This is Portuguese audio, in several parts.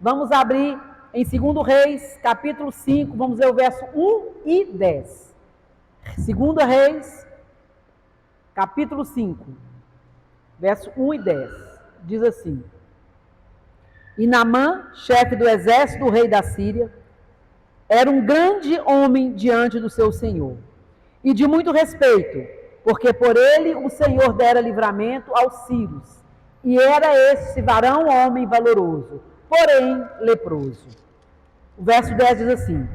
Vamos abrir em 2 Reis, capítulo 5, vamos ler o verso 1 e 10. 2 Reis, capítulo 5, verso 1 e 10. Diz assim: E Naamã, chefe do exército do rei da Síria, era um grande homem diante do seu senhor, e de muito respeito, porque por ele o Senhor dera livramento aos sírios, e era esse varão homem valoroso, porém leproso. O verso 10 diz assim: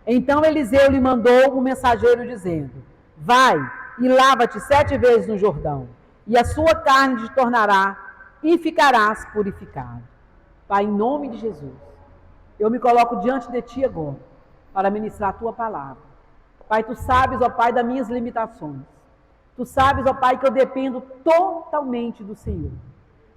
Então Eliseu lhe mandou um mensageiro dizendo: Vai e lava-te 7 vezes no Jordão, e a sua carne te tornará, e ficarás purificado. Pai, em nome de Jesus, eu me coloco diante de ti agora, para ministrar a tua palavra. Pai, tu sabes, ó Pai, das minhas limitações. Tu sabes, ó Pai, que eu dependo totalmente do Senhor.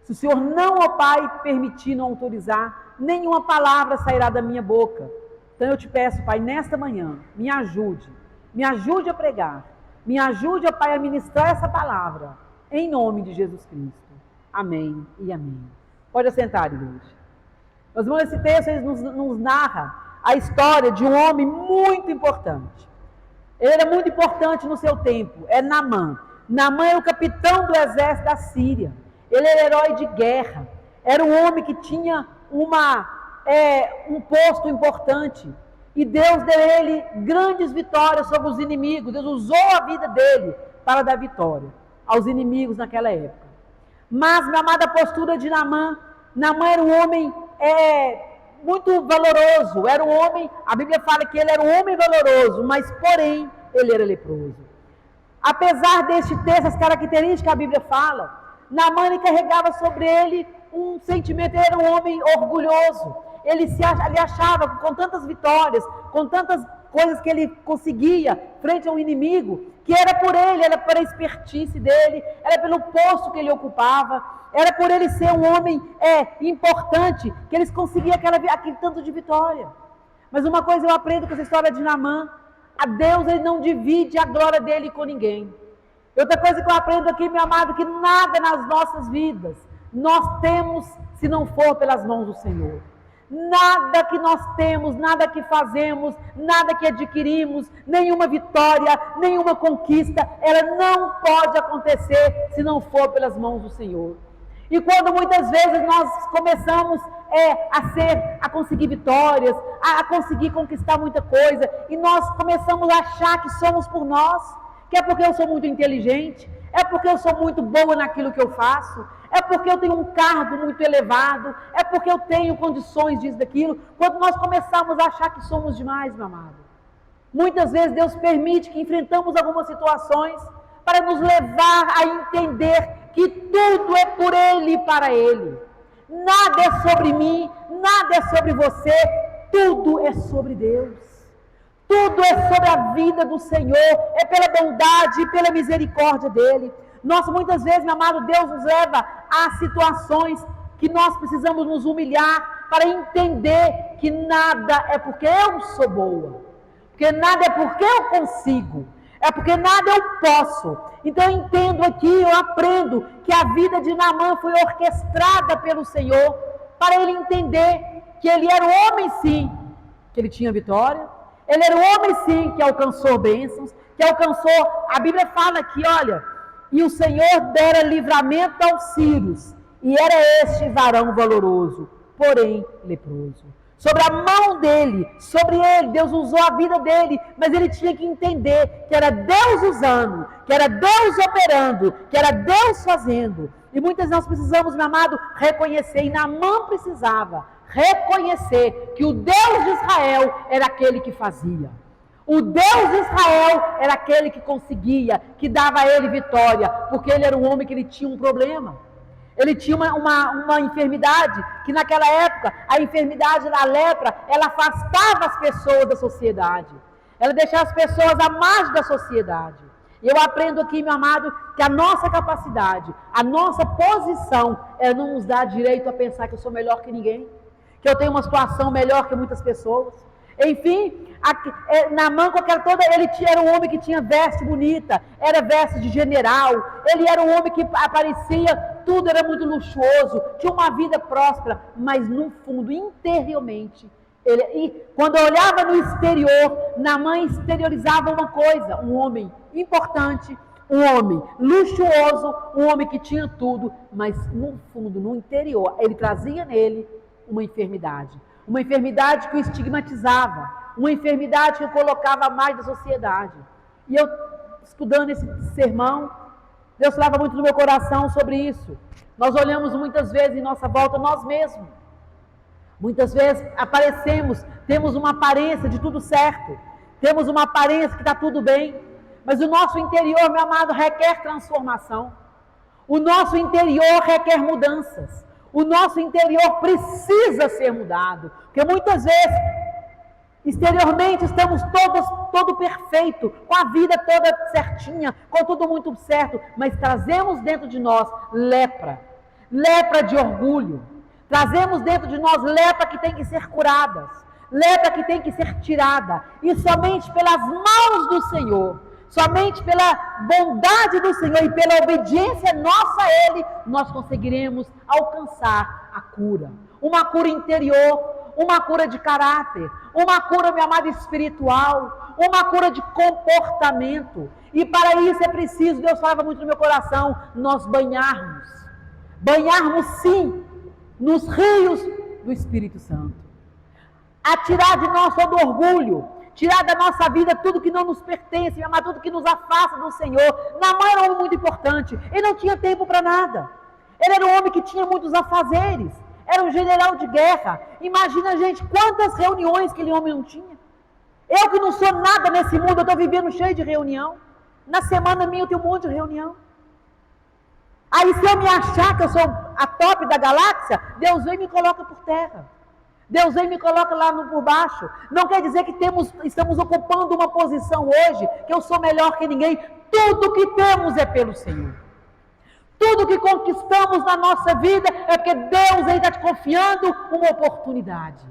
Se o Senhor não, ó Pai, permitir, não autorizar, nenhuma palavra sairá da minha boca. Então eu te peço, Pai, nesta manhã, me ajude a pregar, me ajude, ó Pai, a ministrar essa palavra, em nome de Jesus Cristo. Amém e amém. Pode assentar, igreja. Meus irmãos, esse texto nos narra a história de um homem muito importante. Ele era muito importante no seu tempo, é Naamã. Naamã era o capitão do exército da Síria. Ele era herói de guerra. Era um homem que tinha um posto importante. E Deus deu a ele grandes vitórias sobre os inimigos. Deus usou a vida dele para dar vitória aos inimigos naquela época. Mas, minha amada, a postura de Naamã era um homem muito valoroso, era um homem, a Bíblia fala que ele era um homem valoroso, mas porém, ele era leproso. Apesar deste ter essas características que a Bíblia fala, Naamã carregava sobre ele um sentimento, ele era um homem orgulhoso, ele achava com tantas vitórias, com tantas coisas que ele conseguia frente a um inimigo, que era por ele, era pela expertise dele, era pelo posto que ele ocupava, era por ele ser um homem importante, que eles conseguiam aquele tanto de vitória. Mas uma coisa eu aprendo com essa história de Naamã: a Deus ele não divide a glória dele com ninguém. Outra coisa que eu aprendo aqui, meu amado, que nada nas nossas vidas nós temos se não for pelas mãos do Senhor. Nada que nós temos, nada que fazemos, nada que adquirimos, nenhuma vitória, nenhuma conquista, ela não pode acontecer se não for pelas mãos do Senhor. E quando muitas vezes nós começamos a conseguir vitórias, a conseguir conquistar muita coisa, e nós começamos a achar que somos por nós, que é porque eu sou muito inteligente, é porque eu sou muito boa naquilo que eu faço, é porque eu tenho um cargo muito elevado, é porque eu tenho condições disso, daquilo. Quando nós começamos a achar que somos demais, meu amado, muitas vezes Deus permite que enfrentamos algumas situações para nos levar a entender que tudo é por Ele e para Ele. Nada é sobre mim, nada é sobre você, tudo é sobre Deus. Tudo é sobre a vida do Senhor, é pela bondade e pela misericórdia dEle. Nós muitas vezes, meu amado, Deus nos leva a situações que nós precisamos nos humilhar para entender que nada é porque eu sou boa, porque nada é porque eu consigo, é porque nada eu posso. Então eu entendo aqui, eu aprendo que a vida de Naamã foi orquestrada pelo Senhor para ele entender que ele era um homem sim, que ele tinha vitória. Ele era um homem sim que alcançou bênçãos, que alcançou, a Bíblia fala aqui, olha, e o Senhor dera livramento aos sírios, e era este varão valoroso, porém leproso. Sobre a mão dele, sobre ele, Deus usou a vida dele, mas ele tinha que entender que era Deus usando, que era Deus operando, que era Deus fazendo. E muitas vezes nós precisamos, meu amado, reconhecer, e Naamã precisava reconhecer que o Deus de Israel era aquele que fazia. O Deus de Israel era aquele que conseguia, que dava a ele vitória, porque ele era um homem que ele tinha um problema. Ele tinha uma enfermidade, que naquela época, a enfermidade da lepra, ela afastava as pessoas da sociedade. Ela deixava as pessoas à margem da sociedade. E eu aprendo aqui, meu amado, que a nossa capacidade, a nossa posição, ela não nos dá direito a pensar que eu sou melhor que ninguém, que eu tenho uma situação melhor que muitas pessoas. Enfim, Naamã, ele era um homem que tinha veste bonita, era veste de general, ele era um homem que aparecia, tudo era muito luxuoso, tinha uma vida próspera, mas no fundo, interiormente, quando eu olhava no exterior, Naamã exteriorizava uma coisa, um homem importante, um homem luxuoso, um homem que tinha tudo, mas no fundo, no interior, ele trazia nele uma enfermidade que o estigmatizava, uma enfermidade que o colocava mais da sociedade. E eu, estudando esse sermão, Deus falava muito no meu coração sobre isso. Nós olhamos muitas vezes em nossa volta nós mesmos. Muitas vezes aparecemos, temos uma aparência de tudo certo, temos uma aparência que está tudo bem, mas o nosso interior, meu amado, requer transformação. O nosso interior requer mudanças. O nosso interior precisa ser mudado, porque muitas vezes, exteriormente, estamos todo perfeito, com a vida toda certinha, com tudo muito certo, mas trazemos dentro de nós lepra de orgulho, trazemos dentro de nós lepra que tem que ser curadas, lepra que tem que ser tirada, e somente pelas mãos do Senhor, somente pela bondade do Senhor e pela obediência nossa a Ele, nós conseguiremos alcançar a cura. Uma cura interior, uma cura de caráter, uma cura, meu amado, espiritual, uma cura de comportamento. E para isso é preciso, Deus falava muito no meu coração, nós banharmos sim, nos rios do Espírito Santo. A tirar de nós todo orgulho, tirar da nossa vida tudo que não nos pertence, meu amado, tudo que nos afasta do Senhor. Naamã era um homem muito importante, ele não tinha tempo para nada. Ele era um homem que tinha muitos afazeres, era um general de guerra. Imagina, gente, quantas reuniões aquele homem não tinha. Eu que não sou nada nesse mundo, eu estou vivendo cheio de reunião. Na semana minha eu tenho um monte de reunião. Aí se eu me achar que eu sou a top da galáxia, Deus vem e me coloca por terra. Deus vem e me coloca lá por baixo. Não quer dizer que estamos ocupando uma posição hoje, que eu sou melhor que ninguém. Tudo que temos é pelo Senhor. Tudo que conquistamos na nossa vida é porque Deus está te confiando uma oportunidade.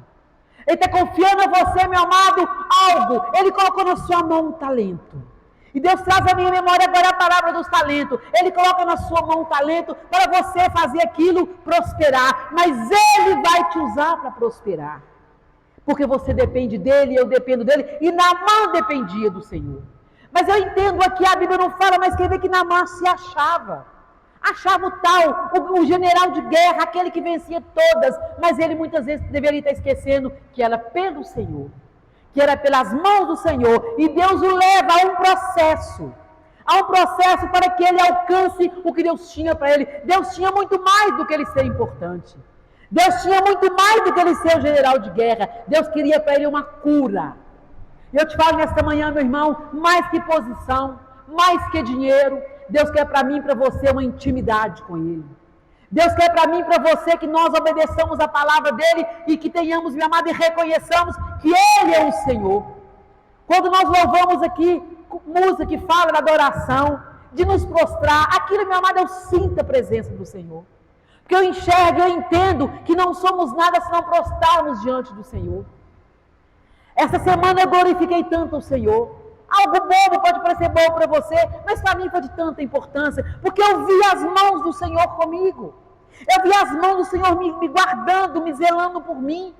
Ele está confiando a você, meu amado, algo. Ele colocou na sua mão um talento. E Deus traz à minha memória agora a palavra dos talentos. Ele coloca na sua mão um talento para você fazer aquilo prosperar. Mas Ele vai te usar para prosperar. Porque você depende dEle, eu dependo dEle. E Naamã dependia do Senhor. Mas eu entendo aqui, a Bíblia não fala, mas quer ver que Naamã se achava. Achava o tal, o general de guerra, aquele que vencia todas. Mas ele muitas vezes deveria estar esquecendo que era pelo Senhor. Que era pelas mãos do Senhor, e Deus o leva a um processo para que ele alcance o que Deus tinha para ele. Deus tinha muito mais do que ele ser importante, Deus tinha muito mais do que ele ser o general de guerra. Deus queria para ele uma cura. E eu te falo nesta manhã, meu irmão, mais que posição, mais que dinheiro, Deus quer para mim e para você uma intimidade com Ele. Deus quer para mim e para você que nós obedeçamos a palavra dEle e que tenhamos, meu amado, e reconheçamos que Ele é o Senhor. Quando nós louvamos aqui, música que fala da adoração, de nos prostrar, aquilo, meu amado, eu sinto a presença do Senhor. Porque eu enxergo, eu entendo que não somos nada se não prostrarmos diante do Senhor. Essa semana eu glorifiquei tanto o Senhor. Algo bobo pode parecer bom para você, mas para mim foi de tanta importância, porque eu vi as mãos do Senhor comigo. Eu vi as mãos do Senhor me guardando, me zelando por mim.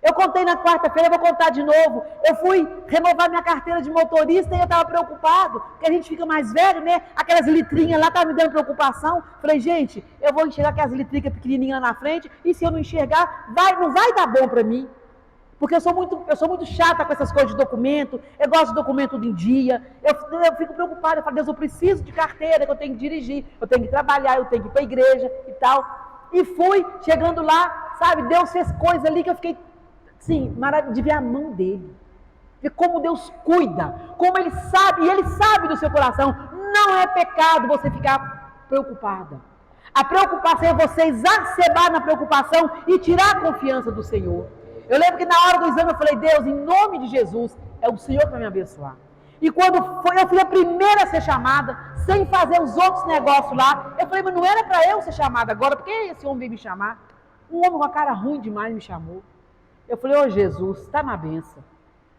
Eu contei na quarta-feira, vou contar de novo. Eu fui renovar minha carteira de motorista e eu estava preocupado, porque a gente fica mais velho, né? Aquelas litrinhas lá estavam me dando preocupação. Falei, gente, eu vou enxergar aquelas litrinhas pequenininhas lá na frente, e se eu não enxergar, não vai dar bom para mim. Porque eu sou muito chata com essas coisas de documento, eu gosto de documento em dia, eu fico preocupada, eu falo, Deus, eu preciso de carteira, que eu tenho que dirigir, eu tenho que trabalhar, eu tenho que ir para a igreja e tal. E fui, chegando lá, sabe, Deus fez coisa ali que eu fiquei, sim, maravilhoso, de ver a mão dele. Ver como Deus cuida, como Ele sabe, e Ele sabe do seu coração. Não é pecado você ficar preocupada. A preocupação é você exacerbar na preocupação e tirar a confiança do Senhor. Eu lembro que na hora do exame eu falei, Deus, em nome de Jesus, é o Senhor que vai me abençoar. E quando eu fui a primeira a ser chamada, sem fazer os outros negócios lá, eu falei, mas não era para eu ser chamada agora, por que esse homem veio me chamar? Um homem com a cara ruim demais me chamou. Eu falei, ô Jesus, está na benção.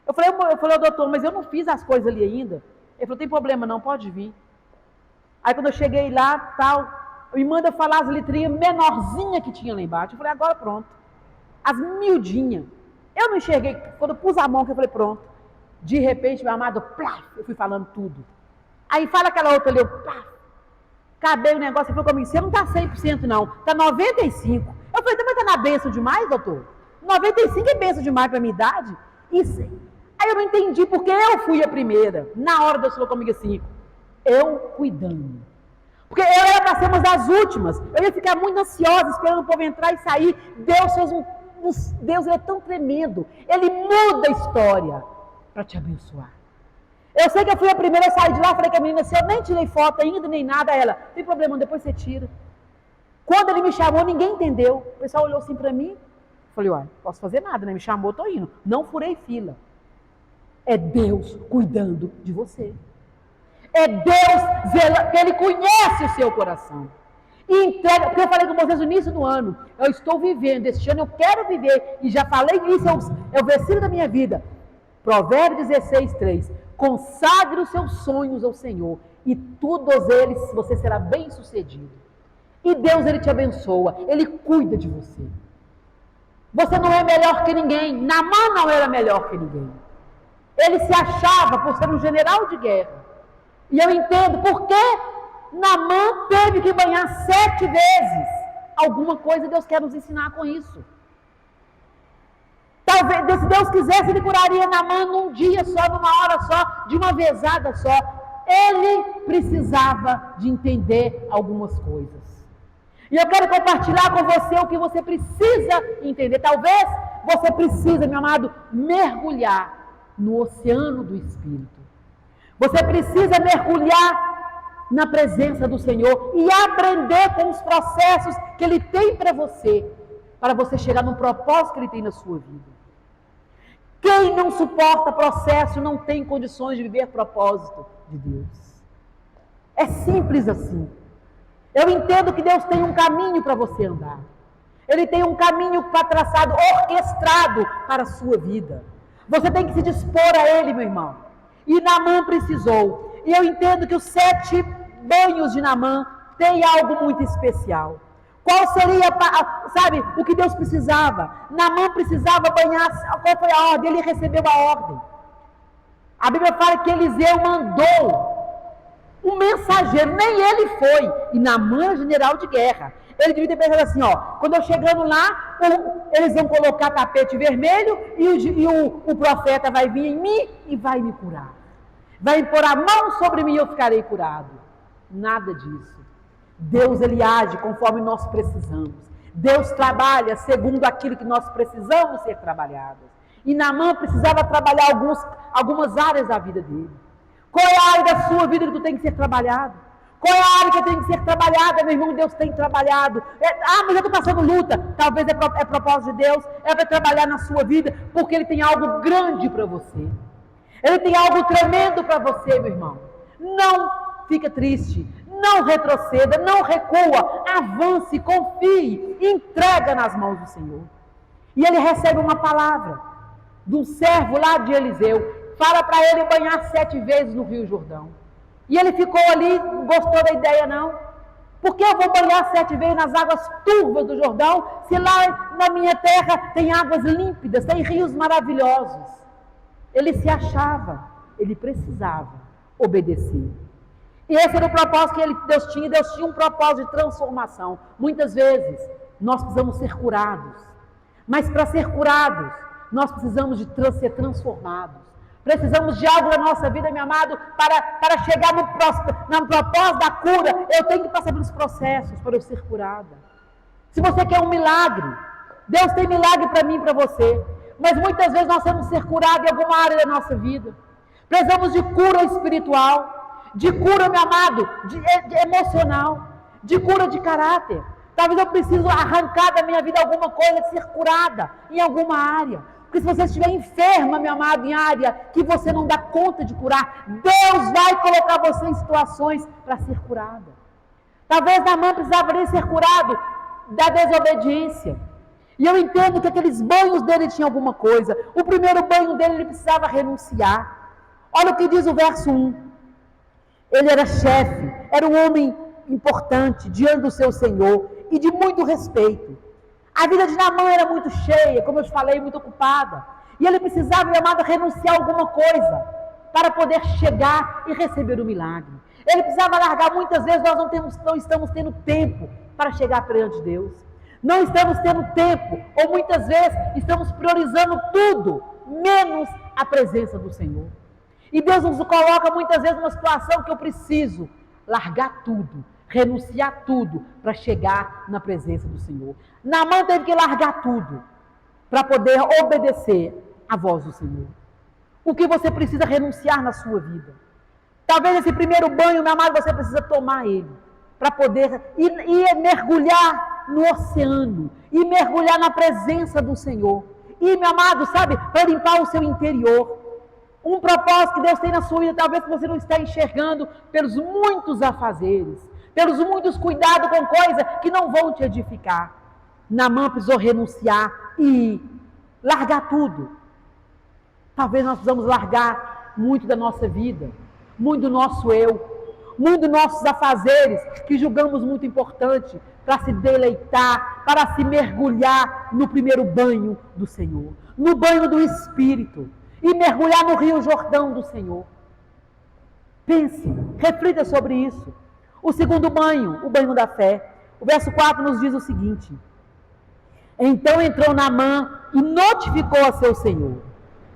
Eu falei, ô doutor, mas eu não fiz as coisas ali ainda. Ele falou, tem problema não, pode vir. Aí quando eu cheguei lá, tal, me manda falar as letrinhas menorzinhas que tinha lá embaixo. Eu falei, agora pronto. As miudinhas. Eu não enxerguei, quando eu pus a mão, que eu falei, pronto. De repente, meu amado, plá, eu fui falando tudo. Aí fala aquela outra ali, eu, pá, acabei o negócio, ele falou comigo, você não está 100% não, está 95%. Eu falei, mas está na benção demais, doutor? 95 é benção demais para a minha idade? Isso. Aí eu não entendi, porque eu fui a primeira. Na hora Deus falou comigo assim, eu cuidando. Porque eu era para ser uma das últimas. Eu ia ficar muito ansiosa, esperando o povo entrar e sair. Deus fez Deus ele é tão tremendo. Ele muda a história para te abençoar. Eu sei que eu fui a primeira, eu saí de lá, falei com a menina, se eu nem tirei foto ainda, nem nada, ela, não tem problema, depois você tira. Quando ele me chamou, ninguém entendeu. O pessoal olhou assim para mim, falei, uai, posso fazer nada, né? Me chamou, tô indo. Não furei fila. É Deus cuidando de você. É Deus zelando, ele conhece o seu coração. E entrega, porque eu falei com vocês no início do ano, eu estou vivendo, este ano eu quero viver, e já falei isso, é o versículo da minha vida. Provérbios 16, 3. Consagre os seus sonhos ao Senhor, e todos eles você será bem sucedido. E Deus, ele te abençoa, ele cuida de você. Você não é melhor que ninguém, Naamã não era melhor que ninguém. Ele se achava por ser um general de guerra. E eu entendo por que Naamã teve que banhar 7 vezes. Alguma coisa Deus quer nos ensinar com isso. Talvez, se Deus quisesse, ele curaria Naamã num dia só, numa hora só, de uma vezada só. Ele precisava de entender algumas coisas. E eu quero compartilhar com você o que você precisa entender. Talvez você precise, meu amado, mergulhar no oceano do Espírito. Você precisa mergulhar na presença do Senhor e aprender com os processos que Ele tem para você chegar no propósito que Ele tem na sua vida. Quem não suporta processo não tem condições de viver propósito de Deus. É simples assim. Eu entendo que Deus tem um caminho para você andar. Ele tem um caminho traçado, orquestrado para a sua vida. Você tem que se dispor a Ele, meu irmão. E Naamã precisou. E eu entendo que os 7 banhos de Naamã têm algo muito especial. Qual seria, sabe, o que Deus precisava? Naamã precisava banhar. Qual foi a ordem? Ele recebeu a ordem. A Bíblia fala que Eliseu mandou um mensageiro, nem ele foi. E Naamã era general de guerra. Ele devia ter pensado assim, ó, quando eu chegando lá, eles vão colocar tapete vermelho e o profeta vai vir em mim e vai me curar. Vai impor a mão sobre mim e eu ficarei curado. Nada disso. Deus, ele age conforme nós precisamos. Deus trabalha segundo aquilo que nós precisamos ser trabalhados. E Naamã precisava trabalhar algumas áreas da vida dele. Qual é a área da sua vida que tu tem que ser trabalhado? Qual é a área que tem que ser trabalhada, meu irmão? Deus tem trabalhado. Mas eu estou passando luta. Talvez é propósito de Deus. É para trabalhar na sua vida, porque Ele tem algo grande para você. Ele tem algo tremendo para você, meu irmão. Não fica triste. Não retroceda, não recua. Avance, confie. Entrega nas mãos do Senhor. E ele recebe uma palavra do servo lá de Eliseu. Fala para ele banhar 7 vezes no Rio Jordão. E ele ficou ali, não gostou da ideia não. Por que eu vou banhar 7 vezes nas águas turvas do Jordão, se lá na minha terra tem águas límpidas, tem rios maravilhosos? Ele se achava, ele precisava obedecer. E esse era o propósito que Deus tinha um propósito de transformação. Muitas vezes, nós precisamos ser curados. Mas para ser curados, nós precisamos de ser transformados. Precisamos de algo na nossa vida, meu amado, para chegar no propósito da cura. Eu tenho que passar pelos processos para eu ser curada. Se você quer um milagre, Deus tem milagre para mim e para você. Mas muitas vezes nós temos que ser curados em alguma área da nossa vida. Precisamos de cura espiritual, de cura, meu amado, de emocional, de cura de caráter. Talvez eu precise arrancar da minha vida alguma coisa, ser curada em alguma área. Porque se você estiver enferma, meu amado, em área que você não dá conta de curar, Deus vai colocar você em situações para ser curada. Talvez Naamã precisava ser curado da desobediência. E eu entendo que aqueles banhos dele tinham alguma coisa. O primeiro banho dele, ele precisava renunciar. Olha o que diz o verso 1. Ele era chefe, era um homem importante diante do seu Senhor e de muito respeito. A vida de Naamã era muito cheia, como eu te falei, muito ocupada. E ele precisava, meu amado, renunciar a alguma coisa para poder chegar e receber o milagre. Ele precisava largar, muitas vezes nós não estamos tendo tempo para chegar perante de Deus. Não estamos tendo tempo, ou muitas vezes estamos priorizando tudo, menos a presença do Senhor. E Deus nos coloca muitas vezes numa situação que eu preciso largar tudo, renunciar tudo para chegar na presença do Senhor. Naamã teve que largar tudo para poder obedecer à voz do Senhor. O que você precisa renunciar na sua vida? Talvez esse primeiro banho, meu amado, você precisa tomar ele para poder ir mergulhar no oceano e mergulhar na presença do Senhor. E, meu amado, sabe, para limpar o seu interior. Um propósito que Deus tem na sua vida, talvez que você não está enxergando pelos muitos afazeres, pelos muitos cuidados com coisas que não vão te edificar. Naamã precisou renunciar e largar tudo. Talvez nós precisamos largar muito da nossa vida, muito do nosso eu, muito dos nossos afazeres, que julgamos muito importante, para se deleitar, para se mergulhar no primeiro banho do Senhor, no banho do Espírito, e mergulhar no Rio Jordão do Senhor. Pense, reflita sobre isso. O segundo banho, o banho da fé. O verso 4 nos diz o seguinte: então entrou Naamã e notificou a seu senhor,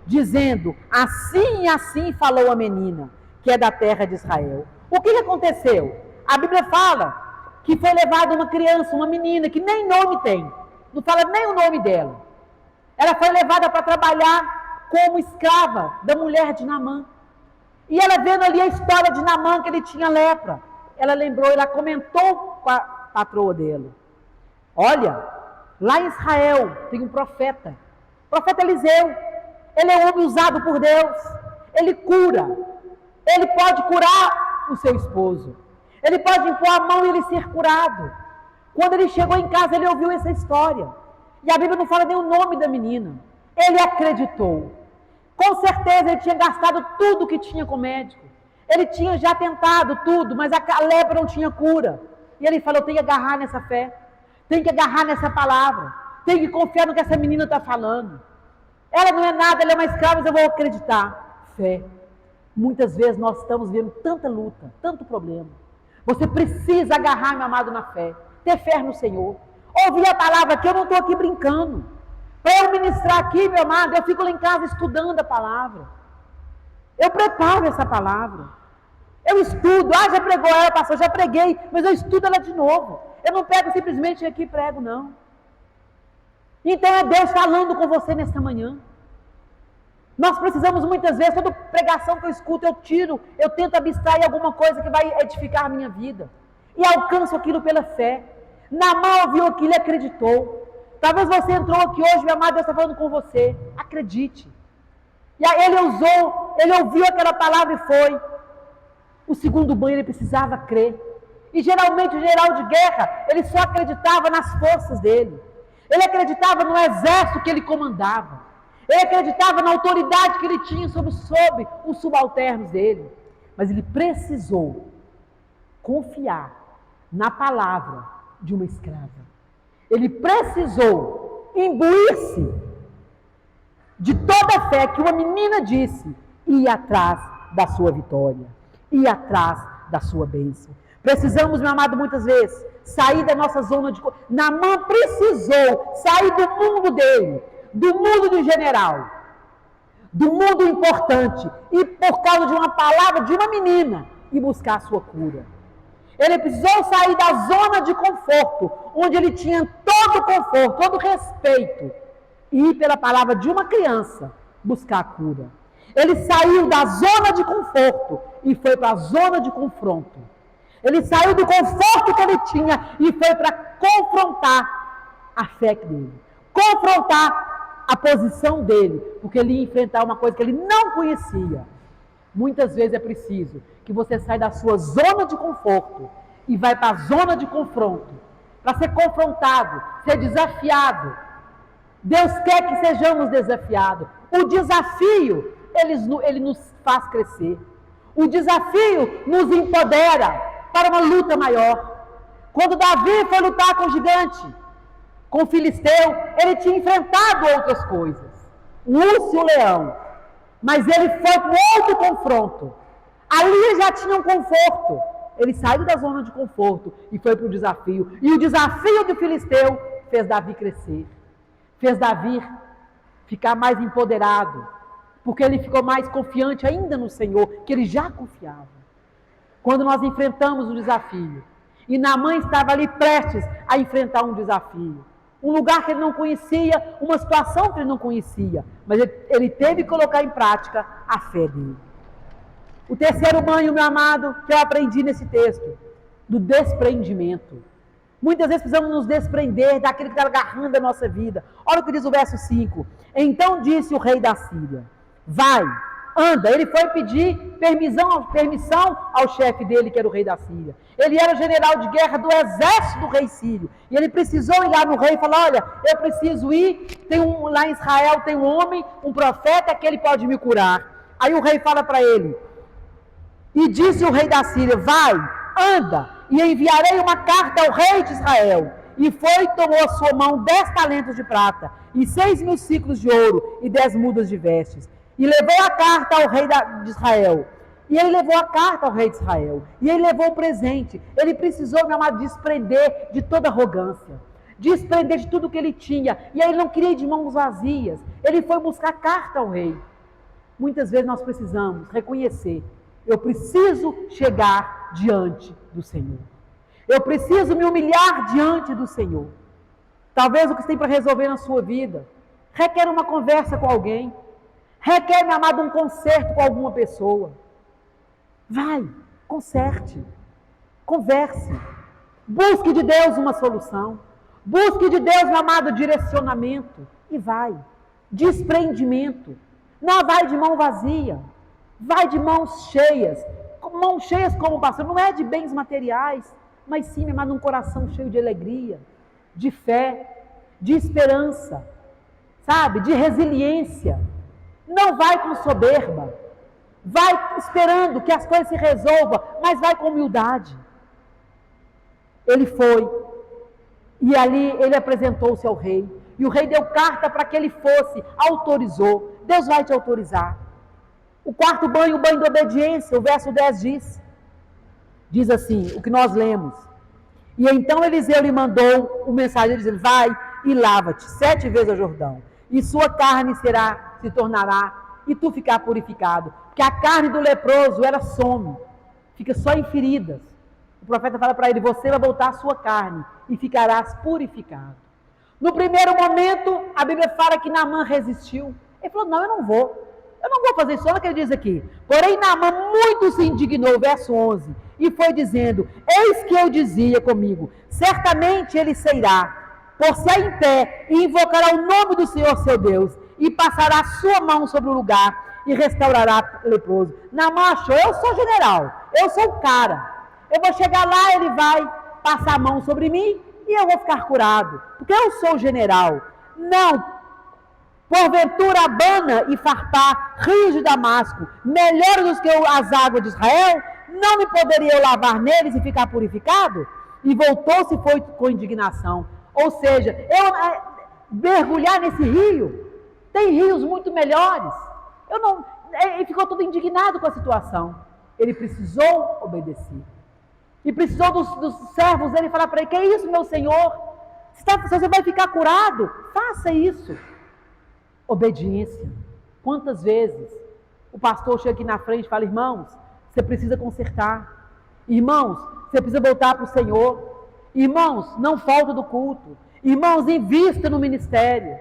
dizendo, assim e assim falou a menina, que é da terra de Israel. O que aconteceu? A Bíblia fala que foi levada uma criança, uma menina, que nem nome tem, não fala nem o nome dela. Ela foi levada para trabalhar como escrava da mulher de Naamã. E ela vendo ali a história de Naamã, que ele tinha lepra, ela lembrou, ela comentou com a patroa dele. Olha, lá em Israel tem um profeta, o profeta Eliseu. Ele é um homem usado por Deus, ele cura, ele pode curar o seu esposo, ele pode impor a mão e ele ser curado. Quando ele chegou em casa, ele ouviu essa história, e a Bíblia não fala nem o nome da menina. Ele acreditou, com certeza ele tinha gastado tudo que tinha com o médico, ele tinha já tentado tudo, mas a lepra não tinha cura, e ele falou, tem que agarrar nessa fé, tem que agarrar nessa palavra, tem que confiar no que essa menina está falando. Ela não é nada, ela é uma escrava, mas eu vou acreditar. Fé. Muitas vezes nós estamos vendo tanta luta, tanto problema. Você precisa agarrar, meu amado, na fé. Ter fé no Senhor. Ouvir a palavra aqui, eu não estou aqui brincando. Para eu ministrar aqui, meu amado, eu fico lá em casa estudando a palavra. Eu preparo essa palavra. Eu estudo. Já pregou ela, pastor, já preguei, mas eu estudo ela de novo. Eu não pego simplesmente aqui e prego, não. Então é Deus falando com você nesta manhã. Nós precisamos muitas vezes, toda pregação que eu escuto, eu tento abstrair alguma coisa que vai edificar a minha vida. E alcanço aquilo pela fé. Naamã ouviu aquilo e acreditou. Talvez você entrou aqui hoje, meu amado, Deus está falando com você. Acredite. E aí ele ouviu aquela palavra e foi. O segundo banho ele precisava crer. E geralmente o general de guerra, ele só acreditava nas forças dele. Ele acreditava no exército que ele comandava. Ele acreditava na autoridade que ele tinha sobre os subalternos dele. Mas ele precisou confiar na palavra de uma escrava. Ele precisou imbuir-se de toda a fé que uma menina disse e ir atrás da sua vitória, ir atrás da sua bênção. Precisamos, meu amado, muitas vezes, sair da nossa zona de... Naamã precisou sair do mundo dele, do mundo do general, do mundo importante, e por causa de uma palavra de uma menina, e buscar a sua cura. Ele precisou sair da zona de conforto, onde ele tinha todo o conforto, todo o respeito, e ir pela palavra de uma criança, buscar a cura. Ele saiu da zona de conforto e foi para a zona de confronto. Ele saiu do conforto que ele tinha e foi para confrontar a fé dele, confrontar a posição dele, porque ele ia enfrentar uma coisa que ele não conhecia. Muitas vezes é preciso que você saia da sua zona de conforto e vai para a zona de confronto, para ser confrontado, ser desafiado Deus quer que sejamos desafiados. O desafio, ele nos faz crescer. O desafio nos empodera para uma luta maior. Quando Davi foi lutar com o gigante, com o filisteu, ele tinha enfrentado outras coisas. O urso e o leão. Mas ele foi para outro confronto. Ali ele já tinha um conforto. Ele saiu da zona de conforto e foi para o desafio. E o desafio do filisteu fez Davi crescer. Fez Davi ficar mais empoderado. Porque ele ficou mais confiante ainda no Senhor, que ele já confiava. Quando nós enfrentamos o desafio. E Naamã estava ali prestes a enfrentar um desafio. Um lugar que ele não conhecia, uma situação que ele não conhecia. Mas ele teve que colocar em prática a fé dele. O terceiro banho, meu amado, que eu aprendi nesse texto, do desprendimento. Muitas vezes precisamos nos desprender daquilo que está agarrando a nossa vida. Olha o que diz o verso 5. Então disse o rei da Síria, vai, anda. Ele foi pedir permissão ao chefe dele, que era o rei da Síria. Ele era o general de guerra do exército do rei sírio. E ele precisou ir lá no rei e falar, olha, eu preciso ir, lá em Israel tem um homem, um profeta, que ele pode me curar. Aí o rei fala para ele, e disse o rei da Síria, vai, anda, e enviarei uma carta ao rei de Israel. E foi e tomou a sua mão 10 talentos de prata, e 6.000 ciclos de ouro, e 10 mudas de vestes. E levou a carta ao rei de Israel. E ele levou a carta ao rei de Israel. E ele levou o presente. Ele precisou, meu amado, desprender de toda arrogância. Desprender de tudo que ele tinha. E aí ele não queria ir de mãos vazias. Ele foi buscar a carta ao rei. Muitas vezes nós precisamos reconhecer. Eu preciso chegar diante do Senhor. Eu preciso me humilhar diante do Senhor. Talvez o que você tem para resolver na sua vida requer uma conversa com alguém. Requer, meu amado, um conserto com alguma pessoa. Vai, conserte, converse. Busque de Deus uma solução. Busque de Deus, meu amado, direcionamento. E vai. Desprendimento. Não vai de mão vazia. Vai de mãos cheias. Mãos cheias como pastor. Não é de bens materiais, mas sim, meu amado, um coração cheio de alegria, de fé, de esperança, sabe? De resiliência. Não vai com soberba, vai esperando que as coisas se resolvam, mas vai com humildade. Ele foi, e ali ele apresentou-se ao rei, e o rei deu carta para que ele fosse, autorizou. Deus vai te autorizar. O quarto banho, o banho de obediência, o verso 10 diz assim, o que nós lemos. E então Eliseu lhe mandou o mensageiro dizendo, vai e lava-te 7 vezes ao Jordão, e sua carne se tornará, e tu ficar purificado. Porque a carne do leproso, ela some, fica só em feridas. O profeta fala para ele, você vai voltar a sua carne, e ficarás purificado. No primeiro momento, a Bíblia fala que Naamã resistiu. Ele falou, não, eu não vou fazer isso. Olha o que ele diz aqui. Porém, Naamã muito se indignou, verso 11, e foi dizendo, eis que eu dizia comigo, certamente ele sairá, por-se em pé, e invocará o nome do Senhor seu Deus, e passará a sua mão sobre o lugar, e restaurará o leproso. Naamã achou, eu sou general, eu sou o cara, eu vou chegar lá, ele vai passar a mão sobre mim, e eu vou ficar curado, porque eu sou o general. Não, porventura Abana e Farpá, rios de Damasco, melhores do que as águas de Israel, não me poderia eu lavar neles e ficar purificado? E voltou-se e foi com indignação. Ou seja, eu mergulhar nesse rio, tem rios muito melhores. Ele ficou todo indignado com a situação. Ele precisou obedecer. E precisou dos servos dele falar para ele, que é isso, meu Senhor? Se você vai ficar curado, faça isso. Obediência. Quantas vezes o pastor chega aqui na frente e fala, irmãos, você precisa consertar. Irmãos, você precisa voltar para o Senhor. Irmãos, não falta do culto. Irmãos, invista no ministério.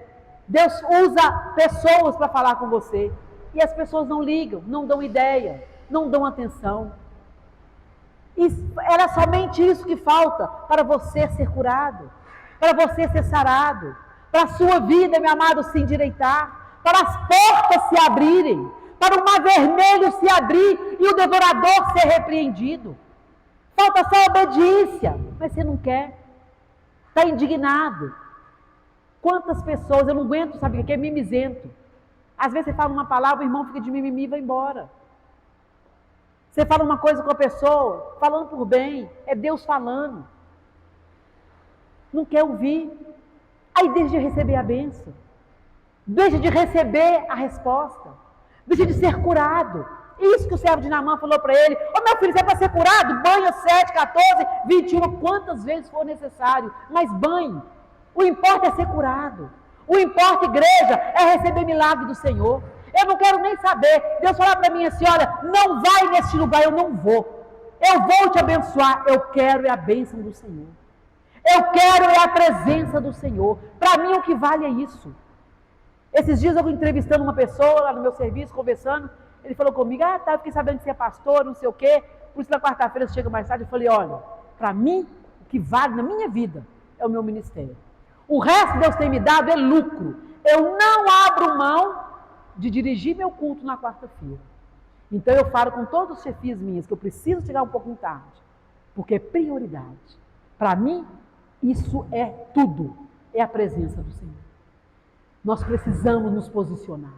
Deus usa pessoas para falar com você. E as pessoas não ligam, não dão ideia, não dão atenção. E era somente isso que falta para você ser curado, para você ser sarado, para a sua vida, meu amado, se endireitar, para as portas se abrirem, para o mar vermelho se abrir e o devorador ser repreendido. Falta só obediência, mas você não quer, está indignado. Quantas pessoas, eu não aguento, sabe o que é mimizento. Às vezes você fala uma palavra, o irmão fica de mimimi e vai embora. Você fala uma coisa com a pessoa, falando por bem, é Deus falando. Não quer ouvir. Aí deixa de receber a bênção. Deixa de receber a resposta. Deixa de ser curado. Isso que o servo de Naamã falou para ele. Ô meu filho, você é para ser curado? Banha 7, 14, 21, quantas vezes for necessário. Mas banhe. O importa é ser curado. O importa, igreja, é receber milagre do Senhor. Eu não quero nem saber. Deus falar para mim assim, olha, não vai nesse lugar, eu não vou. Eu vou te abençoar. Eu quero é a bênção do Senhor. Eu quero é a presença do Senhor. Para mim o que vale é isso. Esses dias eu entrevistando uma pessoa lá no meu serviço, conversando. Ele falou comigo, eu fiquei sabendo que você é pastor, não sei o quê. Por isso na quarta-feira você chega mais tarde. Eu falei, olha, para mim o que vale na minha vida é o meu ministério. O resto que Deus tem me dado é lucro. Eu não abro mão de dirigir meu culto na quarta-feira. Então eu falo com todos os chefias minhas que eu preciso chegar um pouquinho tarde, porque é prioridade. Para mim, isso é tudo. É a presença do Senhor. Nós precisamos nos posicionar.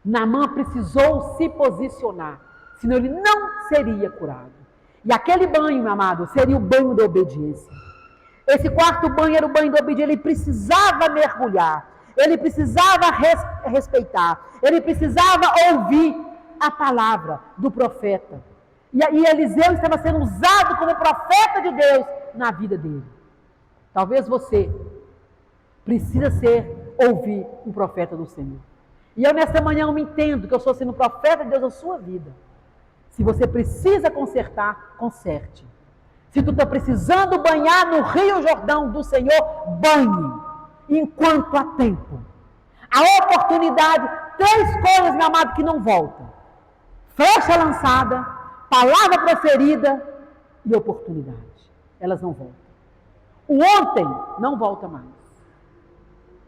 Naamã precisou se posicionar, senão ele não seria curado. E aquele banho, meu amado, seria o banho da obediência. Esse quarto banho era o banho da obediência. Ele precisava mergulhar. Ele precisava respeitar. Ele precisava ouvir a palavra do profeta. E Eliseu estava sendo usado como profeta de Deus na vida dele. Talvez você precisa ouvir um profeta do Senhor. E eu nessa manhã eu me entendo que eu estou sendo profeta de Deus na sua vida. Se você precisa consertar, conserte. Se tu está precisando banhar no Rio Jordão do Senhor, banhe, enquanto há tempo. A oportunidade, 3 coisas, meu amado, que não voltam. Flecha lançada, palavra proferida e oportunidade. Elas não voltam. O ontem não volta mais.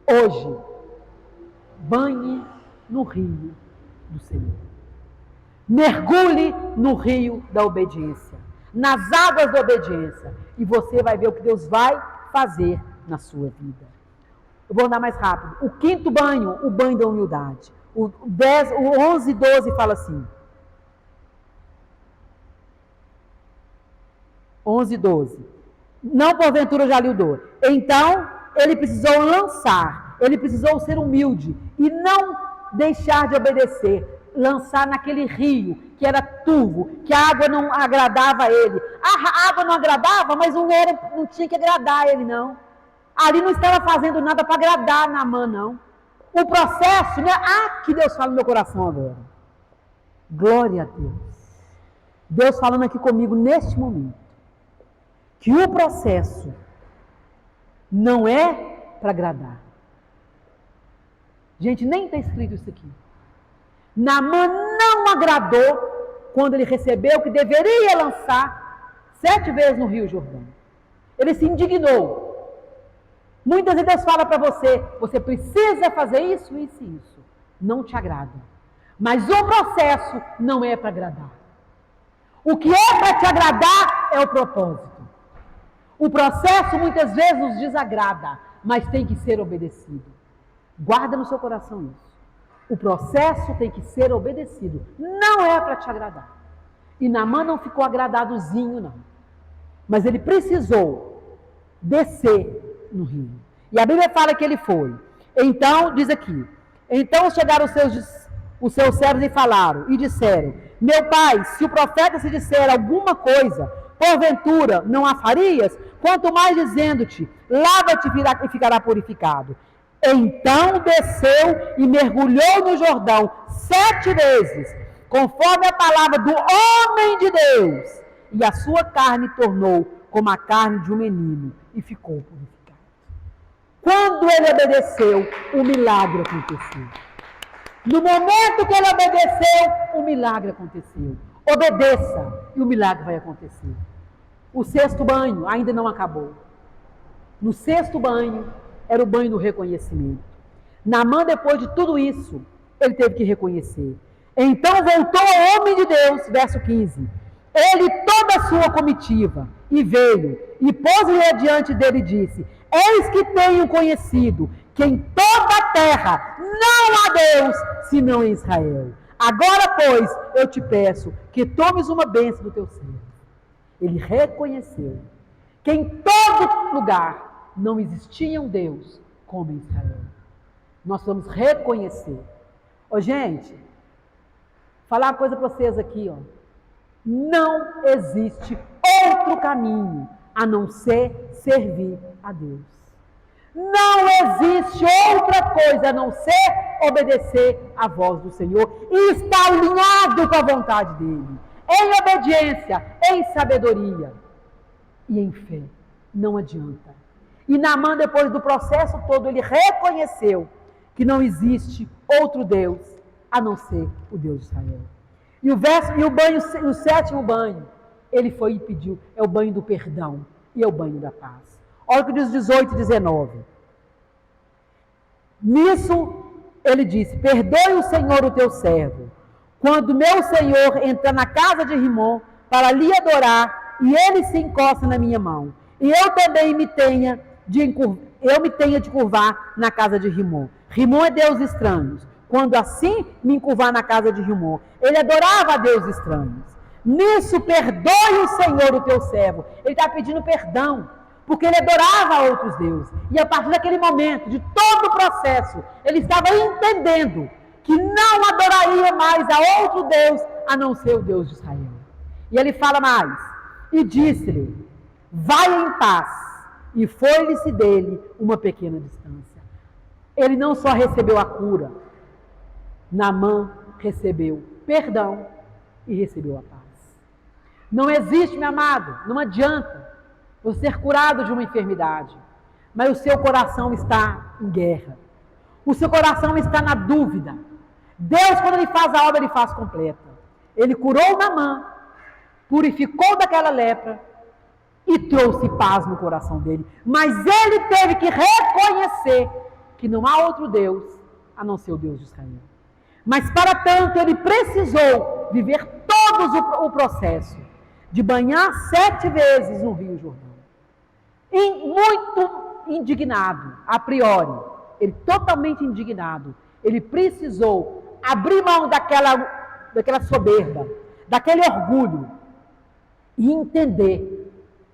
Hoje, banhe no rio do Senhor. Mergulhe no rio da obediência. Nas águas da obediência. E você vai ver o que Deus vai fazer na sua vida. Eu vou andar mais rápido. O 5º banho, o banho da humildade. O 11 e 12 fala assim. 11 e 12. Não porventura já lhe dou. Então, ele precisou lançar. Ele precisou ser humilde. E não deixar de obedecer. Lançar naquele rio, que era turvo, que a água não agradava a ele. A água não agradava, mas não tinha que agradar a ele, não. Ali não estava fazendo nada para agradar Naamã, não. O processo, né? Que Deus fala no meu coração agora. Glória a Deus. Deus falando aqui comigo neste momento. Que o processo não é para agradar. Gente, nem está escrito isso aqui. Naamã não agradou quando ele recebeu que deveria lançar 7 vezes no Rio Jordão. Ele se indignou. Muitas vezes Deus fala para você, você precisa fazer isso, isso e isso. Não te agrada. Mas o processo não é para agradar. O que é para te agradar é o propósito. O processo muitas vezes nos desagrada, mas tem que ser obedecido. Guarda no seu coração isso. O processo tem que ser obedecido. Não é para te agradar. E Naamã não ficou agradadozinho, não. Mas ele precisou descer no rio. E a Bíblia fala que ele foi. Então, diz aqui. Então chegaram os seus servos e falaram. E disseram, meu pai, se o profeta se disser alguma coisa, porventura não a farias? Quanto mais dizendo-te, lava-te e ficará purificado. Então desceu e mergulhou no Jordão 7 vezes, conforme a palavra do homem de Deus. E a sua carne tornou como a carne de um menino e ficou purificado. Quando ele obedeceu, o milagre aconteceu. No momento que ele obedeceu, o milagre aconteceu. Obedeça e o milagre vai acontecer. O 6º banho ainda não acabou. No 6º banho, era o banho do reconhecimento. Naamã, depois de tudo isso, ele teve que reconhecer. Então voltou ao homem de Deus, verso 15. Ele toda a sua comitiva, e veio, e pôs-lhe diante dele e disse, Eis que tenho conhecido que em toda a terra não há Deus, senão em Israel. Agora, pois, eu te peço que tomes uma bênção do teu servo. Ele reconheceu que em todo lugar não existia um Deus como em Israel. Nós vamos reconhecer. Ô, gente, falar uma coisa para vocês aqui, ó. Não existe outro caminho a não ser servir a Deus. Não existe outra coisa a não ser obedecer à voz do Senhor e estar alinhado com a vontade dEle, em obediência, em sabedoria e em fé. Não adianta. E Naamã, depois do processo todo, ele reconheceu que não existe outro Deus a não ser o Deus de Israel. E o sétimo banho, ele foi e pediu, é o banho do perdão e é o banho da paz. Olha o que diz 18 e 19. Nisso, ele disse, perdoe o Senhor o teu servo, quando meu Senhor entra na casa de Rimom para lhe adorar, e ele se encosta na minha mão, e eu também me tenha de curvar na casa de Rimom. Rimom é Deus estranhos. Quando assim me encurvar na casa de Rimom, ele adorava a Deus estranhos. Nisso, perdoe o Senhor o teu servo. Ele está pedindo perdão, porque ele adorava outros deuses. E a partir daquele momento, de todo o processo, ele estava entendendo que não adoraria mais a outro Deus, a não ser o Deus de Israel. E ele fala mais, e disse-lhe, vai em paz, e foi-lhe-se dele uma pequena distância. Ele não só recebeu a cura, Naamã recebeu perdão e recebeu a paz. Não existe, meu amado, não adianta você ser curado de uma enfermidade, mas o seu coração está em guerra. O seu coração está na dúvida. Deus, quando Ele faz a obra, Ele faz completa. Ele curou Naamã, purificou daquela lepra e trouxe paz no coração dele. Mas ele teve que reconhecer que não há outro Deus a não ser o Deus de Israel. Mas para tanto ele precisou viver todo o processo de banhar 7 vezes no Rio Jordão. E muito indignado, a priori, ele totalmente indignado, ele precisou abrir mão daquela soberba, daquele orgulho e entender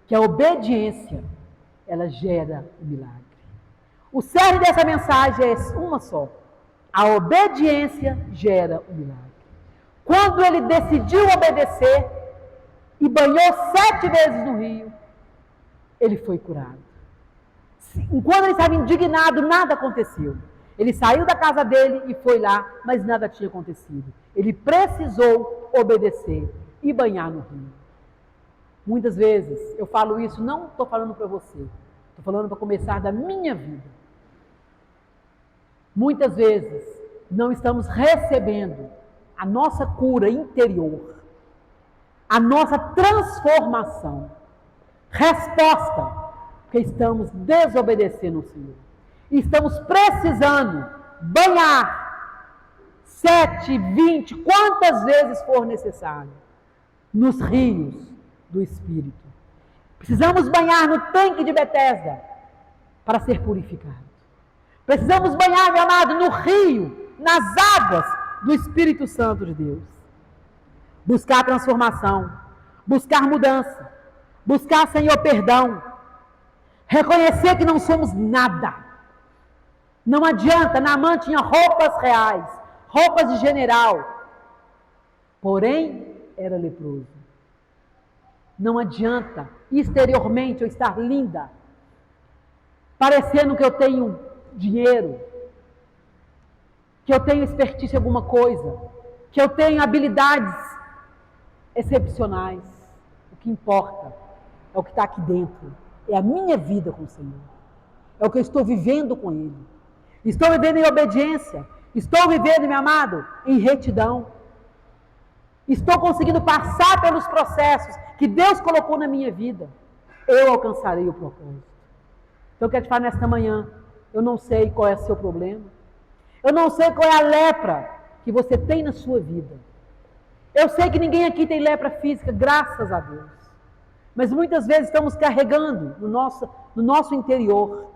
que a obediência, ela gera o milagre. O cerne dessa mensagem é uma só. A obediência gera o milagre. Quando ele decidiu obedecer e banhou 7 vezes no rio, ele foi curado. Enquanto ele estava indignado, nada aconteceu. Ele saiu da casa dele e foi lá, mas nada tinha acontecido. Ele precisou obedecer e banhar no rio. Muitas vezes eu falo isso, não estou falando para você, estou falando para começar da minha vida. Muitas vezes não estamos recebendo a nossa cura interior, a nossa transformação. Resposta, porque estamos desobedecendo ao Senhor. E estamos precisando banhar 7, 20, quantas vezes for necessário, nos rios do Espírito. Precisamos banhar no tanque de Betesda para ser purificado. Precisamos banhar, meu amado, no rio, nas águas do Espírito Santo de Deus. Buscar transformação, buscar mudança, buscar, Senhor, perdão. Reconhecer que não somos nada. Não adianta, Naamã tinha roupas reais, roupas de general, porém era leproso. Não adianta exteriormente eu estar linda, parecendo que eu tenho dinheiro, que eu tenho expertise em alguma coisa, que eu tenho habilidades excepcionais. O que importa é o que está aqui dentro, é a minha vida com o Senhor, é o que eu estou vivendo com Ele. Estou vivendo em obediência, estou vivendo, meu amado, em retidão. Estou conseguindo passar pelos processos que Deus colocou na minha vida. Eu alcançarei o propósito. Então eu quero te falar nesta manhã, eu não sei qual é o seu problema. Eu não sei qual é a lepra que você tem na sua vida. Eu sei que ninguém aqui tem lepra física, graças a Deus. Mas muitas vezes estamos carregando no no nosso interior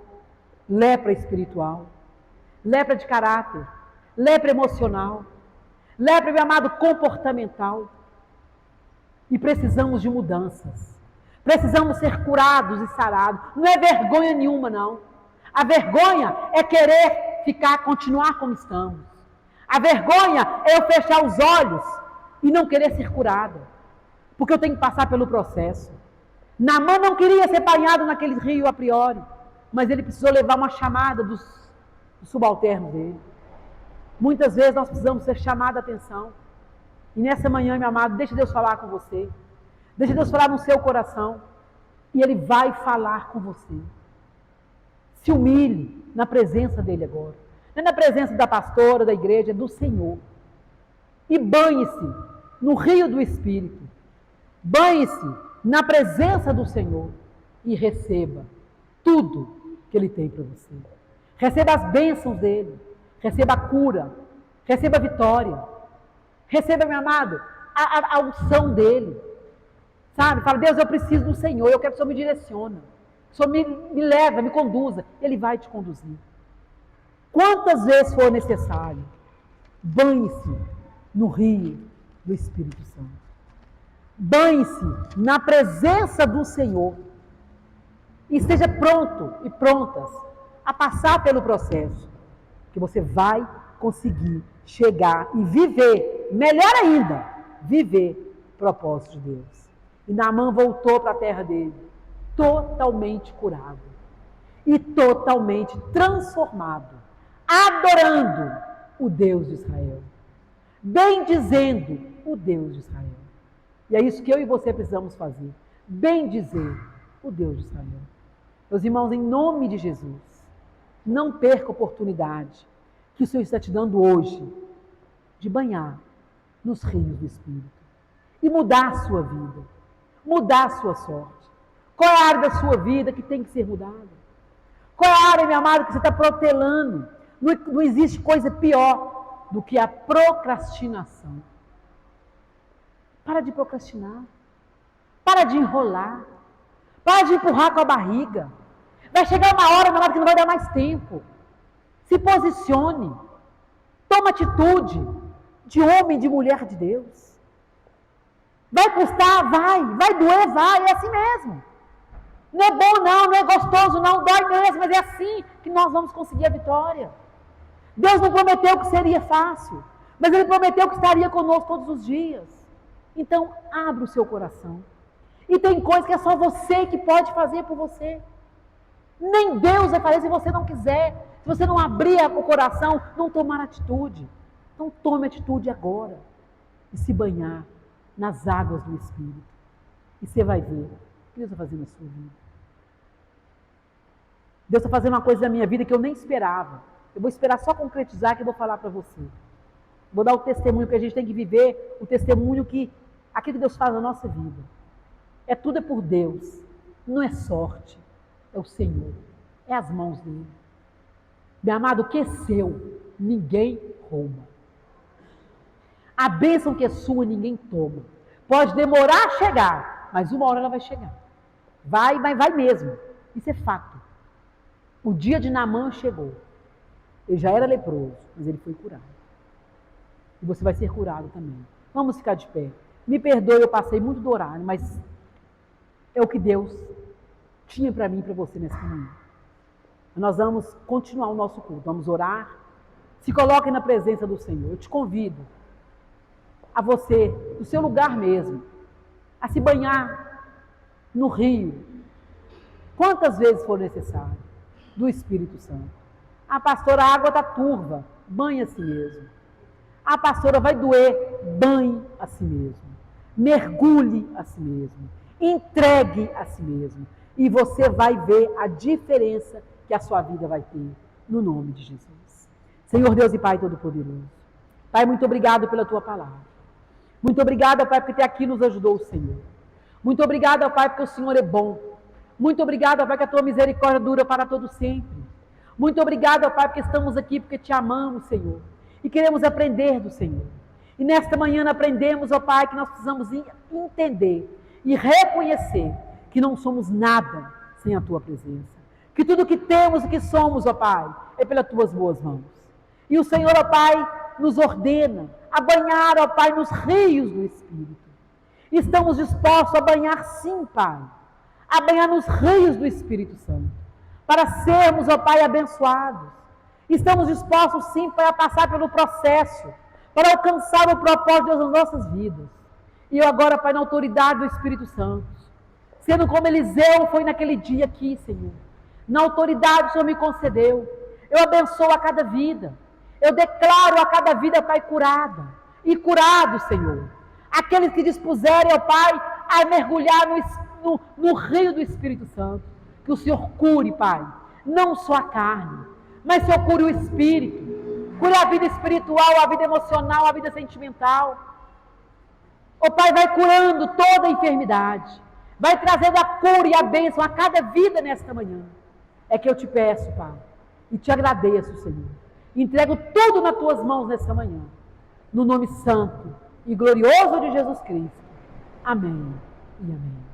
lepra espiritual, lepra de caráter, lepra emocional, lepra, meu amado, comportamental. E precisamos de mudanças. Precisamos ser curados e sarados. Não é vergonha nenhuma, não. A vergonha é querer continuar como estamos. A vergonha é eu fechar os olhos e não querer ser curada. Porque eu tenho que passar pelo processo. Naamã não queria ser banhado naquele rio a priori, mas ele precisou levar uma chamada dos subalternos dele. Muitas vezes nós precisamos ser chamados a atenção. E nessa manhã, meu amado, deixa Deus falar com você. Deixa Deus falar no seu coração. E Ele vai falar com você. Se humilhe na presença dEle agora. Não é na presença da pastora, da igreja, é do Senhor. E banhe-se no rio do Espírito. Banhe-se na presença do Senhor. E receba tudo que Ele tem para você. Receba as bênçãos dEle. Receba a cura. Receba a vitória. Receba, meu amado, a unção dEle. Sabe? Fala, Deus, eu preciso do Senhor. Eu quero que o Senhor me direcione. O Senhor me leva, me conduza. Ele vai te conduzir. Quantas vezes for necessário, banhe-se no rio do Espírito Santo. Banhe-se na presença do Senhor. E esteja pronto e prontas a passar pelo processo. Que você vai conseguir chegar e viver, melhor ainda, viver o propósito de Deus. E Naamã voltou para a terra dele, totalmente curado. E totalmente transformado. Adorando o Deus de Israel. Bendizendo o Deus de Israel. E é isso que eu e você precisamos fazer. Bendizer o Deus de Israel. Meus irmãos, em nome de Jesus, não perca a oportunidade que o Senhor está te dando hoje de banhar nos rios do Espírito e mudar a sua vida, mudar a sua sorte. Qual é a área da sua vida que tem que ser mudada? Qual é a área, meu amado, que você está protelando? Não existe coisa pior do que a procrastinação. Para de procrastinar. Para de enrolar. Para de empurrar com a barriga. Vai chegar uma hora, meu amado, que não vai dar mais tempo. Se posicione. Toma atitude de homem e de mulher de Deus. Vai custar? Vai doer? Vai. É assim mesmo. Não é bom não, não é gostoso não, dói mesmo, mas é assim que nós vamos conseguir a vitória. Deus não prometeu que seria fácil, mas Ele prometeu que estaria conosco todos os dias. Então, abra o seu coração. E tem coisas que é só você que pode fazer por você. Nem Deus vai fazer se você não quiser. Se você não abrir o coração, não tomar atitude. Então, tome atitude agora. E se banhar nas águas do Espírito. E você vai ver o que Deus está fazendo na sua vida. Deus está fazendo uma coisa na minha vida que eu nem esperava. Eu vou esperar só concretizar que eu vou falar para você. Vou dar o testemunho que a gente tem que viver, o testemunho que aquilo que Deus faz na nossa vida. Tudo é por Deus. Não é sorte. É o Senhor. É as mãos dele. Meu amado, o que é seu, ninguém rouba. A bênção que é sua, ninguém toma. Pode demorar a chegar, mas uma hora ela vai chegar. Vai, mas vai mesmo. Isso é fato. O dia de Naamã chegou. Ele já era leproso, mas ele foi curado. E você vai ser curado também. Vamos ficar de pé. Me perdoe, eu passei muito do horário, mas é o que Deus tinha para mim e para você nessa manhã. Nós vamos continuar o nosso culto, vamos orar. Se coloque na presença do Senhor. Eu te convido a você, do seu lugar mesmo, a se banhar no rio, quantas vezes for necessário, do Espírito Santo. Ah, pastora, a água está turva, banhe a si mesmo. Ah, pastora, vai doer, banhe a si mesmo. Mergulhe a si mesmo. Entregue a si mesmo. E você vai ver a diferença que a sua vida vai ter, no nome de Jesus. Senhor Deus e Pai Todo-Poderoso. Pai, muito obrigado pela Tua palavra. Muito obrigado, Pai, porque até aqui nos ajudou o Senhor. Muito obrigado, Pai, porque o Senhor é bom. Muito obrigado, Pai, que a Tua misericórdia dura para todo sempre. Muito obrigado, Pai, porque estamos aqui, porque Te amamos, Senhor. E queremos aprender do Senhor. E nesta manhã aprendemos, ó Pai, que nós precisamos entender e reconhecer que não somos nada sem a tua presença. Que tudo que temos e que somos, ó Pai, é pelas tuas boas mãos. E o Senhor, ó Pai, nos ordena a banhar, ó Pai, nos rios do Espírito. Estamos dispostos a banhar sim, Pai, a banhar nos rios do Espírito Santo, para sermos, ó Pai, abençoados. Estamos dispostos sim, Pai, a passar pelo processo, para alcançar o propósito de Deus nas nossas vidas. E eu agora, Pai, na autoridade do Espírito Santo, sendo como Eliseu foi naquele dia aqui, Senhor, na autoridade que o Senhor me concedeu, eu abençoo a cada vida, eu declaro a cada vida, Pai, curada e curado, Senhor. Aqueles que dispuserem, ó Pai, a mergulhar no rio do Espírito Santo, que o Senhor cure, Pai, não só a carne, mas Senhor, cure o espírito, cure a vida espiritual, a vida emocional, a vida sentimental. Ó Pai, vai curando toda a enfermidade, vai trazendo a cura e a bênção a cada vida nesta manhã. É que eu te peço, Pai, e te agradeço, Senhor. Entrego tudo nas tuas mãos nesta manhã, no nome santo e glorioso de Jesus Cristo. Amém e amém.